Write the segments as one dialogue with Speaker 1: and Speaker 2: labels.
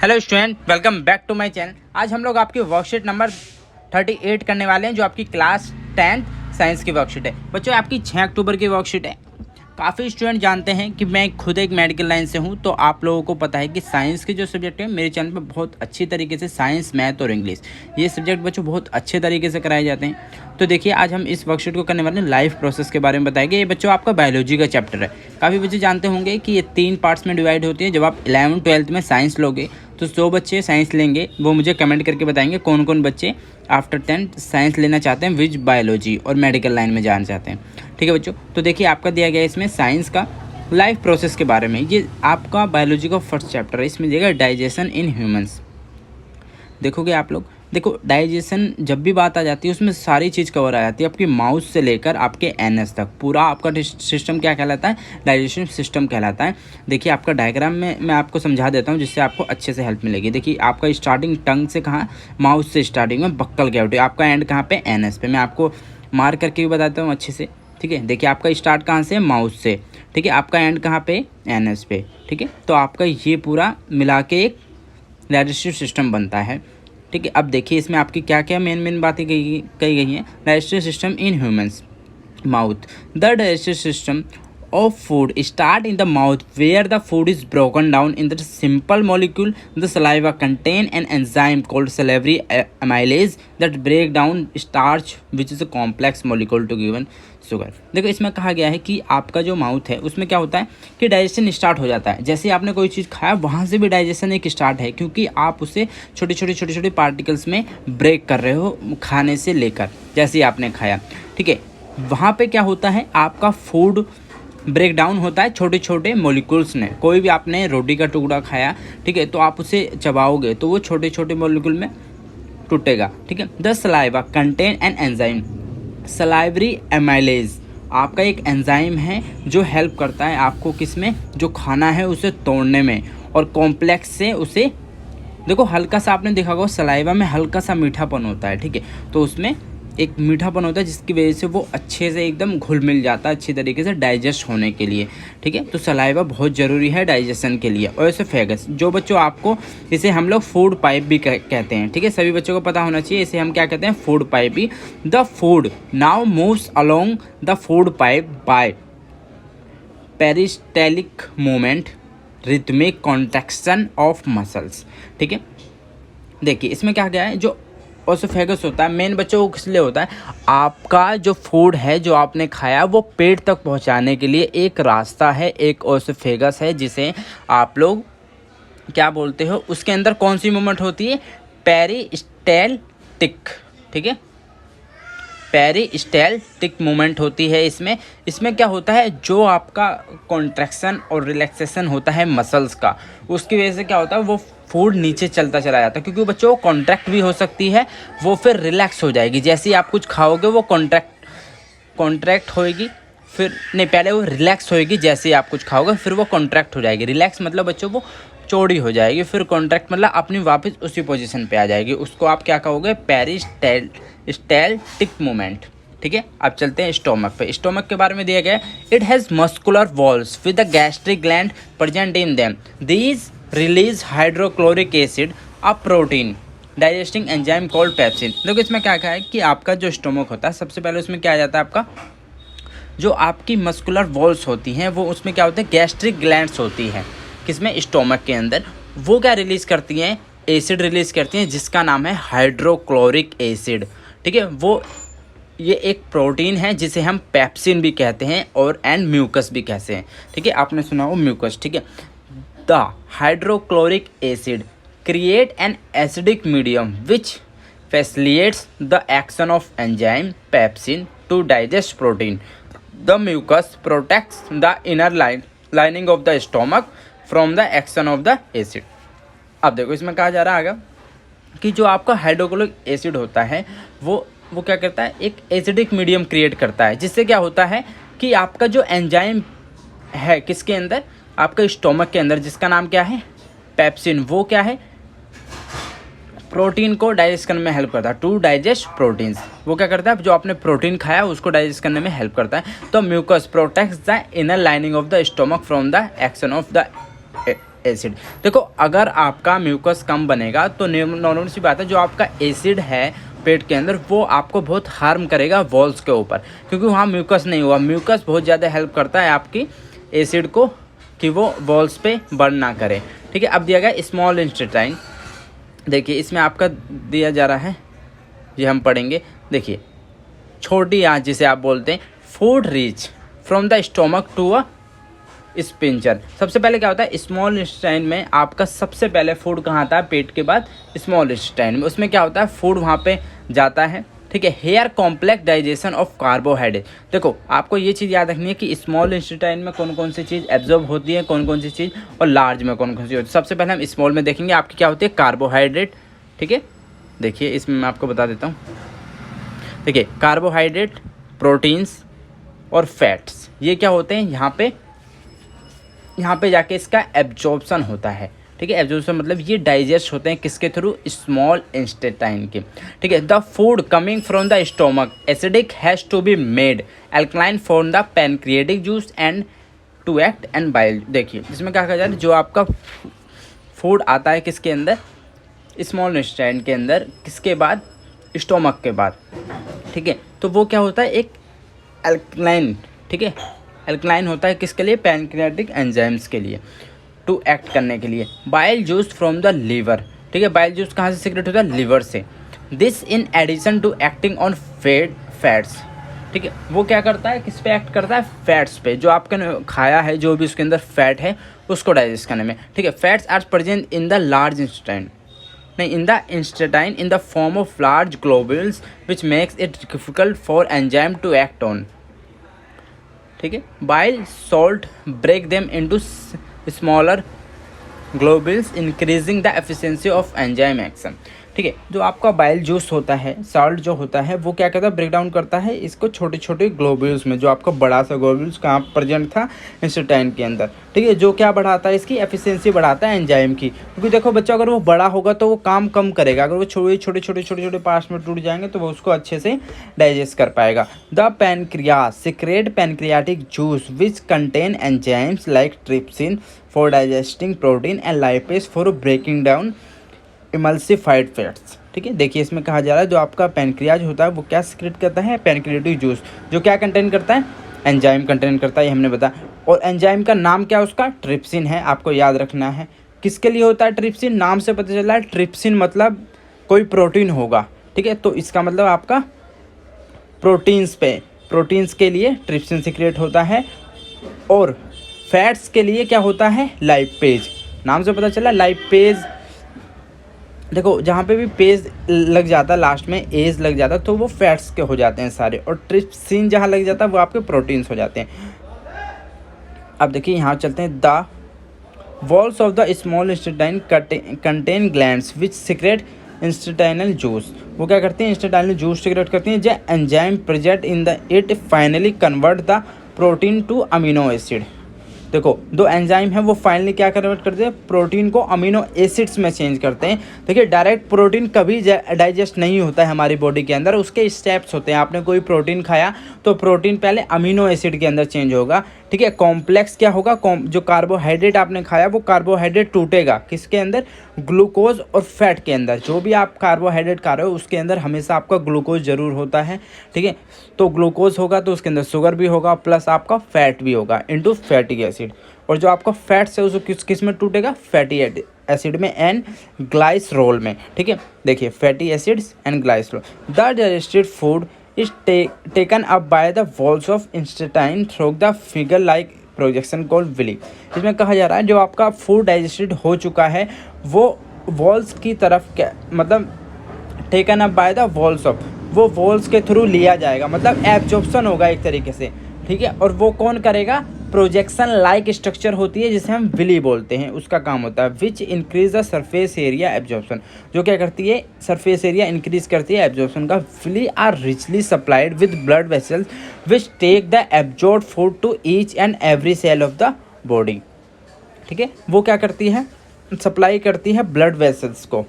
Speaker 1: Hello student, welcome back to my channel. आज हम लोग आपकी वर्कशीट नंबर 38 करने वाले हैं, जो आपकी क्लास 10th साइंस की वर्कशीट है। बच्चों, आपकी 6 अक्टूबर की वर्कशीट है। काफ़ी स्टूडेंट जानते हैं कि मैं खुद एक मेडिकल लाइन से हूं, तो आप लोगों को पता है कि साइंस के जो सब्जेक्ट है मेरे चैनल पे बहुत अच्छी तरीके से साइंस, मैथ और इंग्लिश ये सब्जेक्ट बच्चों बहुत अच्छे तरीके से कराए जाते हैं। तो देखिए, आज हम इस वर्कशीट को करने वाले हैं लाइफ प्रोसेस के बारे में बताएंगे। ये बच्चों आपका बायोलॉजी का चैप्टर है। काफ़ी बच्चे जानते होंगे कि ये 3 पार्ट्स में डिवाइड होती है। जब आप 11th 12th में साइंस लोगे तो 100 बच्चे साइंस लेंगे, वो मुझे कमेंट करके बताएंगे कौन कौन बच्चे आफ्टर 10th साइंस लेना चाहते हैं, विच बायोलॉजी और मेडिकल लाइन में जाना चाहते हैं। ठीक है बच्चों, तो देखिए आपका दिया गया इसमें साइंस का लाइफ प्रोसेस के बारे में। ये आपका बायोलॉजी का फर्स्ट चैप्टर है। इसमें दिया डाइजेशन इन ह्यूमंस। देखोगे आप लोग, देखो डाइजेशन जब भी बात आ जाती है उसमें सारी चीज़ कवर आ जाती है, आपकी माउथ से लेकर आपके एनएस तक पूरा आपका सिस्टम क्या कहलाता है, डाइजेशन सिस्टम कहलाता है। देखिए आपका डायग्राम में मैं आपको समझा देता हूँ जिससे आपको अच्छे से हेल्प मिलेगी। देखिए आपका स्टार्टिंग टंग से कहाँ, माउथ से स्टार्टिंग में बक्कल कैविटी, आपका एंड कहाँ पे, एनएस पे। मैं आपको मार्क करके भी बताता हूँ अच्छे से। ठीक है, देखिए आपका स्टार्ट कहाँ से, माउथ से। ठीक है, आपका एंड कहाँ पे, एनएस पे। ठीक है, तो आपका ये पूरा मिला के एक डाइजेस्टिव सिस्टम बनता है। ठीक है, अब देखिए इसमें आपकी क्या क्या मेन बातें कही गई हैं। Digestive system in humans, mouth. The digestive system of food start in the mouth, where the food is broken down in the simple molecule. The saliva contain an enzyme called salivary amylase that break down starch, which is a complex molecule to given sugar. देखो इसमें कहा गया है कि आपका जो mouth है उसमें क्या होता है कि डाइजेशन स्टार्ट हो जाता है। जैसे आपने कोई चीज़ खाया वहाँ से भी डाइजेशन एक स्टार्ट है, क्योंकि आप उसे छोटे छोटे पार्टिकल्स में ब्रेक कर रहे हो खाने से लेकर। जैसे आपने खाया, ठीक है, वहाँ पे क्या होता है, आपका फूड ब्रेक डाउन होता है छोटे छोटे मॉलिक्यूल्स ने। कोई भी आपने रोटी का टुकड़ा खाया, ठीक है, तो आप उसे चबाओगे तो वो छोटे छोटे मॉलिक्यूल में टूटेगा। ठीक है, the saliva contain an enzyme salivary amylase. आपका एक एंजाइम है जो हेल्प करता है आपको किस में, जो खाना है उसे तोड़ने में और कॉम्प्लेक्स से उसे, देखो हल्का सा आपने देखा होगा सलाइवा में हल्का सा मीठापन होता है। ठीक है, तो उसमें एक मीठापन होता है जिसकी वजह से वो अच्छे से एकदम घुल मिल जाता है अच्छी तरीके से डाइजेस्ट होने के लिए। ठीक है, तो सलाइवा बहुत ज़रूरी है डाइजेशन के लिए। और एसोफेगस, जो बच्चों आपको इसे हम लोग फूड पाइप भी कहते हैं। ठीक है, सभी बच्चों को पता होना चाहिए इसे हम क्या कहते हैं, फूड पाइप भी। The food now moves along the food pipe by peristaltic movement, rhythmic contraction of muscles. ठीक है, देखिए इसमें क्या गया है, जो ओसोफेगस होता है मेन बच्चों को किस लिए होता है, आपका जो फूड है जो आपने खाया वो पेट तक पहुंचाने के लिए एक रास्ता है, एक ओसोफेगस है, जिसे आप लोग क्या बोलते हो। उसके अंदर कौन सी मूवमेंट होती है, पेरिस्टेल्टिक। ठीक है, पेरिस्टेल्टिक मूवमेंट होती है इसमें क्या होता है, जो आपका कॉन्ट्रैक्शन और रिलैक्सेशन होता है मसल्स का, उसकी वजह से क्या होता है, वो फूड नीचे चलता चला जाता है। क्योंकि बच्चों कॉन्ट्रैक्ट भी हो सकती है, वो फिर रिलैक्स हो जाएगी। जैसे ही आप कुछ खाओगे वो कॉन्ट्रैक्ट होएगी, फिर नहीं, पहले वो रिलैक्स होएगी, जैसे ही आप कुछ खाओगे फिर वो कॉन्ट्रैक्ट हो जाएगी। रिलैक्स मतलब बच्चों वो चौड़ी हो जाएगी, फिर कॉन्ट्रैक्ट मतलब अपनी वापस उसी पोजीशन पे आ जाएगी। उसको आप क्या कहोगे, पेरिस्टेल्टिक मूवमेंट। ठीक है, अब चलते हैं स्टोमक पे। स्टोमक के बारे में दिया गया है, it has muscular walls with the gastric gland present in them. These release hydrochloric acid, a protein digesting enzyme called pepsin. देखो इसमें क्या है कि आपका जो स्टोमक होता है, सबसे पहले उसमें क्या आ जाता है, आपका जो आपकी मस्कुलर वॉल्स होती हैं वो उसमें क्या होता है, गैस्ट्रिक ग्लैंड्स होती हैं किसमें, स्टोमक के अंदर। वो क्या रिलीज़ करती हैं, एसिड रिलीज़ करती हैं जिसका नाम है हाइड्रोक्लोरिक एसिड। ठीक है, वो ये एक प्रोटीन है जिसे हम पेप्सिन भी कहते हैं और एंड म्यूकस भी कहते हैं। ठीक है, आपने सुना हो म्यूकस। ठीक है, the hydrochloric acid create an acidic medium which facilitates the action of enzyme pepsin to digest protein. The mucus protects the inner lining of the stomach from the action of the acid. अब देखो इसमें कहा जा रहा है कि जो आपका हाइड्रोक्लोरिक एसिड होता है वो क्या करता है, एक एसिडिक मीडियम क्रिएट करता है, जिससे क्या होता है कि आपका जो एंजाइम है किसके अंदर, आपका स्टोमक के अंदर, जिसका नाम क्या है, पेप्सिन, वो क्या है, प्रोटीन को डाइजेस्ट करने में हेल्प करता है, टू डाइजेस्ट प्रोटीन्स। वो क्या करता है, जो आपने प्रोटीन खाया उसको डाइजेस्ट करने में हेल्प करता है। तो mucus protects the inner lining of the stomach from the action of the acid. देखो अगर आपका म्यूकस कम बनेगा तो नॉर्मल सी बात है, जो आपका एसिड है पेट के अंदर वो आपको बहुत हार्म करेगा वॉल्स के ऊपर, क्योंकि वहाँ म्यूकस नहीं हुआ। म्यूकस बहुत ज़्यादा हेल्प करता है आपकी एसिड को कि वो वॉल्स पे बर्न ना करे। ठीक है, अब दिया गया स्मॉल इंटेस्टाइन। देखिए इसमें आपका दिया जा रहा है, ये हम पढ़ेंगे। देखिए छोटी आंच जिसे आप बोलते हैं, food reach from the stomach to a sphincter. सबसे पहले क्या होता है, स्मॉल इंटेस्टाइन में आपका सबसे पहले फूड कहाँ आता है, पेट के बाद स्मॉल इंटेस्टाइन में। उसमें क्या होता है, फूड वहाँ पे जाता है। ठीक है, here complex digestion of carbohydrate. देखो आपको ये चीज़ याद रखनी है कि स्मॉल इंटेस्टाइन में कौन कौन सी चीज़ एब्जॉर्ब होती है, कौन कौन सी चीज़, और लार्ज में कौन कौन सी होती है। सबसे पहले हम स्मॉल में देखेंगे आपकी क्या होती है, कार्बोहाइड्रेट। ठीक है, देखिए इसमें मैं आपको बता देता हूँ। देखिए कार्बोहाइड्रेट, प्रोटीन्स और फैट्स, ये क्या होते हैं, यहाँ पे जाके इसका एब्जॉर्प्शन होता है। ठीक है, एब्जॉर्प्शन मतलब ये डाइजेस्ट होते हैं किसके थ्रू, स्मॉल इंटेस्टाइन के। ठीक है, the food coming from the stomach acidic has to be made alkaline for the pancreatic juice and to act and bile. देखिए इसमें क्या कहा जाता है, जो आपका फूड आता है किसके अंदर, स्मॉल इंटेस्टाइन के अंदर, किसके बाद, स्टोमक के बाद। ठीक है, तो वो क्या होता है, एक अल्कलाइन। ठीक है, अल्कलाइन होता है किसके लिए, पैनक्रियाटिक एंजाइम्स के लिए, टू एक्ट करने के लिए। Bile juice from the liver. ठीक है, बाइल जूस कहाँ से सीक्रेट होता है, लीवर से। This in addition to acting on fats. ठीक है, वो क्या करता है, किस पे एक्ट करता है, फैट्स पे, जो आपने खाया है, जो भी उसके अंदर फैट है उसको डाइजेस्ट करने में। ठीक है, fats are present in the large intestine, नहीं in the intestine in the form of large globules which makes it difficult for enzyme to act on. ठीक है, bile salt break them into smaller globules increasing the efficiency of enzyme action. ठीक है, जो आपका bile juice होता है, salt जो होता है, वो क्या करता है, ब्रेक डाउन करता है इसको छोटे छोटे ग्लोब्यूल्स में। जो आपका बड़ा सा ग्लोब्यूल्स कहाँ प्रेजेंट था, इंटेस्टाइन के अंदर। ठीक है, जो क्या बढ़ाता है, इसकी एफिशिएंसी बढ़ाता है एंजाइम की। क्योंकि देखो बच्चों, अगर वो बड़ा होगा तो वो काम कम करेगा, अगर वो छोटे छोटे छोटे छोटे छोटे पार्ट्स में टूट जाएंगे तो वो उसको अच्छे से डाइजेस्ट कर पाएगा। The pancreas secrete pancreatic juice which contain enzymes like trypsin for digesting protein and lipase for breaking down emulsified fats. ठीक है, देखिए इसमें कहा जा रहा है, जो आपका पैनक्रियाज होता है वो क्या सीक्रेट करता है, पैनक्रियाटिक जूस, जो क्या कंटेन करता है, एंजाइम कंटेन करता है, ये हमने बताया। और एंजाइम का नाम क्या है, उसका ट्रिप्सिन है, आपको याद रखना है। किसके लिए होता है ट्रिप्सिन, नाम से पता चला है, ट्रिप्सिन मतलब कोई प्रोटीन होगा। ठीक है, तो इसका मतलब आपका प्रोटीन्स के लिए ट्रिप्सिन सीक्रेट होता है। और फैट्स के लिए क्या होता है, लाइपेज, नाम से पता चला लाइपेज। देखो जहाँ पे भी पेज लग जाता है, लास्ट में एज लग जाता है, तो वो फैट्स के हो जाते हैं सारे, और ट्रिप्सिन जहाँ लग जाता है वो आपके प्रोटीन्स हो जाते हैं। अब देखिए यहाँ चलते हैं, the walls of the small intestine contain glands which secret intestinal juice. वो क्या करती हैं, इंटेस्टाइनल जूस सीक्रेट करती हैं। जो enzyme present in the it finally convert the protein to amino acid. देखो दो एंजाइम है, वो फाइनली क्या कन्वर्ट करते हैं, प्रोटीन को अमीनो एसिड्स में चेंज करते हैं। देखिए डायरेक्ट प्रोटीन कभी डाइजेस्ट नहीं होता है हमारी बॉडी के अंदर, उसके स्टेप्स होते हैं। आपने कोई प्रोटीन खाया तो प्रोटीन पहले अमीनो एसिड के अंदर चेंज होगा। ठीक है, कॉम्प्लेक्स क्या होगा, जो कार्बोहाइड्रेट आपने खाया वो कार्बोहाइड्रेट टूटेगा किसके अंदर, ग्लूकोज और फैट के अंदर। जो भी आप कार्बोहाइड्रेट खा रहे हो उसके अंदर हमेशा आपका ग्लूकोज जरूर होता है। ठीक है, तो ग्लूकोज होगा तो उसके अंदर शुगर भी होगा, प्लस आपका फैट भी होगा इनटू फैटी एसिड। और जो आपका फैट्स है उसको किस में टूटेगा, फैटी एसिड में एंड ग्लाइसरोल में। ठीक है, देखिए fatty acids and glycerol. The digested food is taken up by the walls of intestine through the figure like projection called villi. इसमें कहा जा रहा है जो आपका फूड डाइजेस्टेड हो चुका है वो वॉल्स की तरफ क्या मतलब taken up by the walls of, वो वॉल्स के थ्रू लिया जाएगा, मतलब एब्जॉर्प्शन होगा एक तरीके से। ठीक है, और वो कौन करेगा, प्रोजेक्शन लाइक स्ट्रक्चर होती है जिसे हम विली बोलते हैं, उसका काम होता है। Which increase the surface area absorption, जो क्या करती है, सरफेस एरिया इंक्रीज करती है एब्जॉर्प्शन का। Villi are richly supplied with blood vessels which take the absorb food to each and every cell of the body. ठीक है, वो क्या करती है, सप्लाई करती है ब्लड वेसल्स को।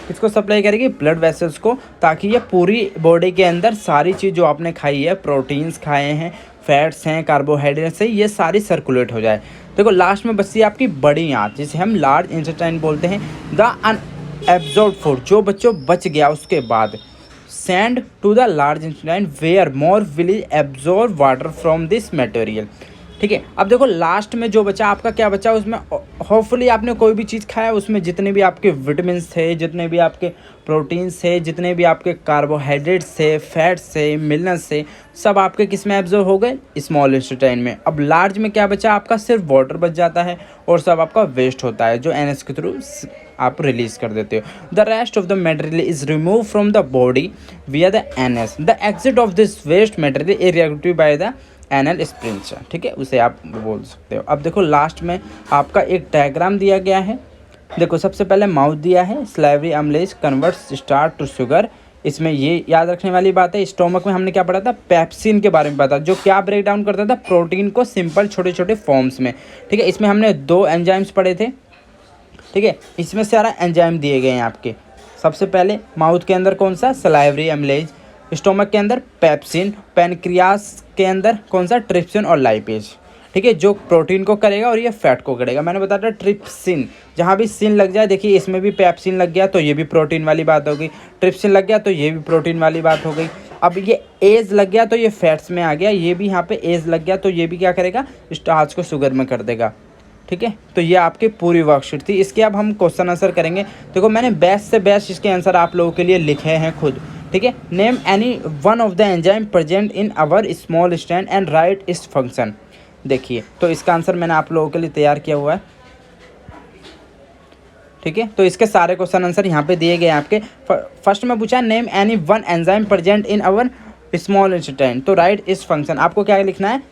Speaker 1: किसको सप्लाई करेगी, ब्लड वेसल्स को, ताकि ये पूरी बॉडी के अंदर सारी चीज़ जो आपने खाई है, प्रोटीन्स खाए हैं, फैट्स हैं, कार्बोहाइड्रेट्स हैं, ये सारी सर्कुलेट हो जाए। देखो लास्ट में बचती है आपकी बड़ी आंत, जिसे हम लार्ज इंटेस्टाइन बोलते हैं। द अनएब्जॉर्ब्ड फूड, जो बच्चों बच गया उसके बाद, send to the large intestine where more will absorb water from this material. ठीक है, अब देखो लास्ट में जो बचा आपका क्या बचा, उसमें होपफुली आपने कोई भी चीज़ खाया उसमें जितने भी आपके विटामिन्स थे, जितने भी आपके प्रोटीन्स थे, जितने भी आपके कार्बोहाइड्रेट्स थे, फैट्स थे, मिनरल्स थे, सब आपके किस में एब्जॉर्ब हो गए, स्मॉल इंटेस्टाइन में। अब लार्ज में क्या बचा आपका, सिर्फ वाटर बच जाता है और सब आपका वेस्ट होता है जो एनएस के थ्रू आप रिलीज कर देते हो। The rest of the material is remove from the body via the anus. The exit of this waste material is regulated by the anal sphincters. ठीक है, उसे आप बोल सकते हो। अब देखो लास्ट में आपका एक डायग्राम दिया गया है। देखो सबसे पहले माउथ दिया है, salivary amylase converts starch to sugar. इसमें ये याद रखने वाली बात है, स्टोमक में हमने क्या पढ़ा था, पेप्सिन के बारे में पता, जो क्या ब्रेक डाउन करता था, प्रोटीन को सिंपल छोटे छोटे फॉर्म्स में। ठीक है, इसमें हमने 2 एंजाइम्स पढ़े थे। ठीक है, इसमें सारा एंजाइम दिए गए हैं आपके। सबसे पहले माउथ के अंदर कौन सा, स्लाइवरी अम्लेज, स्टोमक के अंदर पेप्सिन, पैनक्रियास के अंदर कौन सा, ट्रिप्सिन और लाइपेज। ठीक है, जो प्रोटीन को करेगा और ये फैट को करेगा। मैंने बताया था ट्रिप्सिन, जहाँ भी सिन लग जाए, देखिए इसमें भी पेप्सिन लग गया तो ये भी प्रोटीन वाली बात हो गई, ट्रिप्सिन लग गया तो ये भी प्रोटीन वाली बात हो गई। अब ये एज लग गया तो ये फैट्स में आ गया, ये भी यहाँ पे एज लग गया तो ये भी क्या करेगा, स्टार्च को शुगर में कर देगा। ठीक है, तो ये आपकी पूरी वर्कशीट थी। इसके अब हम क्वेश्चन आंसर करेंगे। देखो मैंने बेस्ट से बेस्ट इसके आंसर आप लोगों के लिए लिखे हैं खुद। ठीक है, name any one of the enzyme present in our small stand and right its function. देखिए तो इसका आंसर मैंने आप लोगों के लिए तैयार किया हुआ है। ठीक है, तो इसके सारे क्वेश्चन आंसर यहाँ पे दिए गए हैं आपके। फर्स्ट में पूछा name any one enzyme present in our small stand, तो राइट इस फंक्शन आपको क्या लिखना है,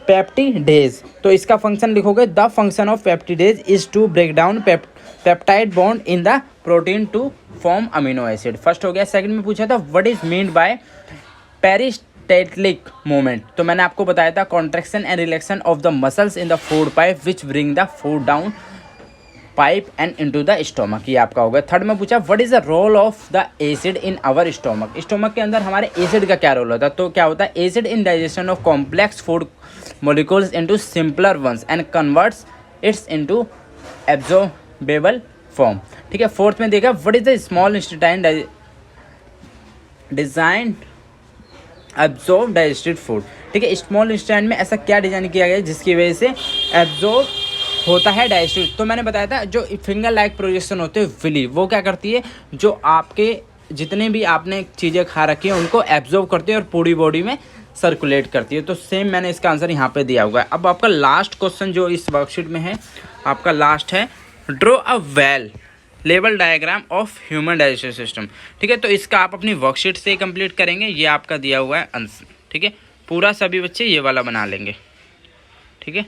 Speaker 1: पेप्टिडेज। तो इसका फंक्शन लिखोगे, the function of peptidase is to break down peptide bond in the protein to form amino acid. First हो गया। सेकंड में पूछा था what is mean by peristaltic movement, तो मैंने आपको बताया था contraction and relaxation of the muscles in the food pipe which bring the food down pipe and into the stomach, ये आपका हो गया। थर्ड में पूछा what is the role of the acid in our stomach, stomach के अंदर हमारे acid का क्या रोल होता है, तो क्या होता है, acid in digestion of complex food molecules into simpler ones and converts it into absorbable form। ठीक है, फोर्थ में देखा what is the small intestine design absorb digested food. ठीक है, स्मॉल इंटेस्टाइन में ऐसा क्या डिजाइन किया गया है जिसकी वजह से एब्जॉर्ब होता है डाइजेस्टेड। तो मैंने बताया था जो फिंगर लाइक प्रोजेक्शन होते हैं विली, वो क्या करती है, जो आपके जितने भी आपने चीज़ें खा रखी हैं उनको एब्जॉर्ब करती है और पूरी बॉडी में सर्कुलेट करती है। तो सेम मैंने इसका आंसर यहाँ पे दिया हुआ है। अब आपका लास्ट क्वेश्चन जो इस वर्कशीट में है, आपका लास्ट है draw a well level diagram of human digestive system. ठीक है, तो इसका आप अपनी वर्कशीट से कंप्लीट करेंगे, ये आपका दिया हुआ है आंसर। ठीक है, पूरा सभी बच्चे ये वाला बना लेंगे। ठीक है,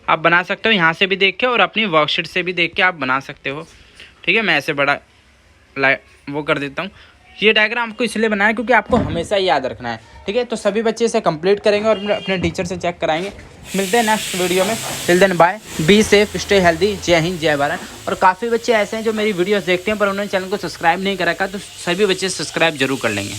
Speaker 1: आप बना सकते हो यहाँ से भी देख के और अपनी वर्कशीट से भी देख के आप बना सकते हो। ठीक है, मैं ऐसे बड़ा वो कर देता हूँ। ये डायग्राम आपको इसलिए बनाया क्योंकि आपको हमेशा याद रखना है। ठीक है, तो सभी बच्चे इसे कंप्लीट करेंगे और अपने टीचर से चेक कराएंगे। मिलते हैं नेक्स्ट वीडियो में। Till then bye, be safe, stay healthy. जय हिंद, जय भारत। और काफ़ी बच्चे ऐसे हैं जो मेरी वीडियोस देखते हैं पर उन्होंने चैनल को सब्सक्राइब नहीं करा, तो सभी बच्चे सब्सक्राइब जरूर कर लेंगे।